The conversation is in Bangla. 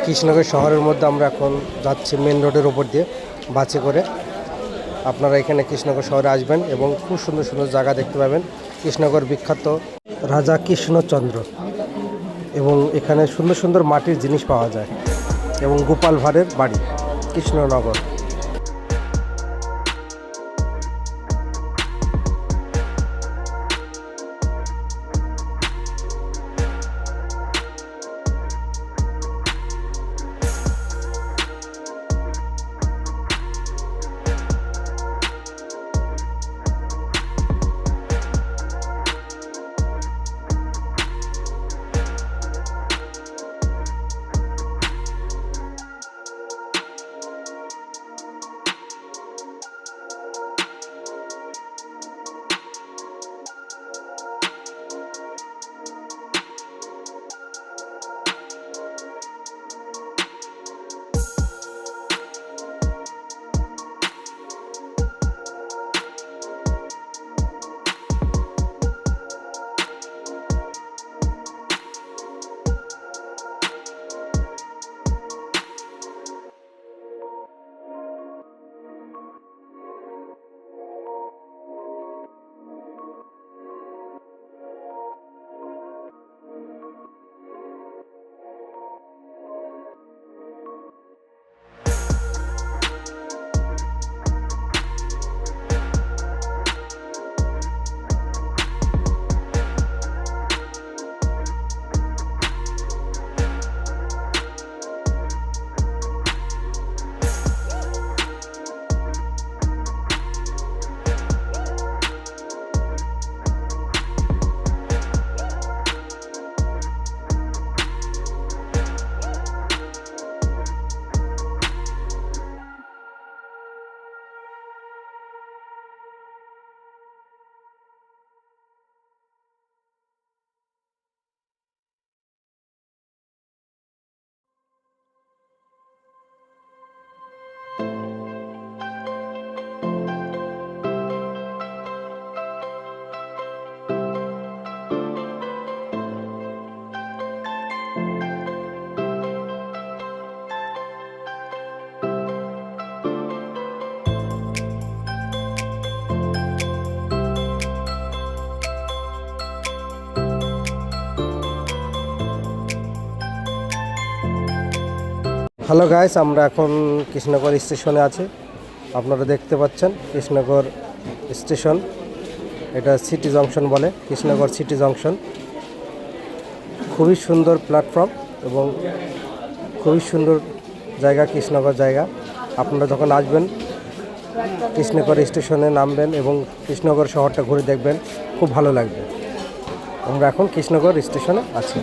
কৃষ্ণনগর শহরের মধ্যে আমরা এখন যাচ্ছি মেন রোডের ওপর দিয়ে বাসে করে। আপনারা এখানে কৃষ্ণনগর শহরে আসবেন এবং খুব সুন্দর সুন্দর জায়গা দেখতে পাবেন। কৃষ্ণনগর বিখ্যাত রাজা কৃষ্ণচন্দ্র, এবং এখানে সুন্দর সুন্দর মাটির জিনিস পাওয়া যায়, এবং গোপাল ভাঁড়ের বাড়ি কৃষ্ণনগর। হ্যালো গাইস, আমরা এখন কৃষ্ণনগর স্টেশনে আছি। আপনারা দেখতে পাচ্ছেন কৃষ্ণনগর স্টেশন। এটা সিটি জংশন বলে, কৃষ্ণনগর সিটি জংশন। খুবই সুন্দর প্ল্যাটফর্ম এবং খুবই সুন্দর জায়গা, কৃষ্ণনগর জায়গা। আপনারা যখন আসবেন কৃষ্ণনগর স্টেশনে নামবেন এবং কৃষ্ণনগর শহরটা ঘুরে দেখবেন, খুব ভালো লাগবে। আমরা এখন কৃষ্ণনগর স্টেশনে আছি।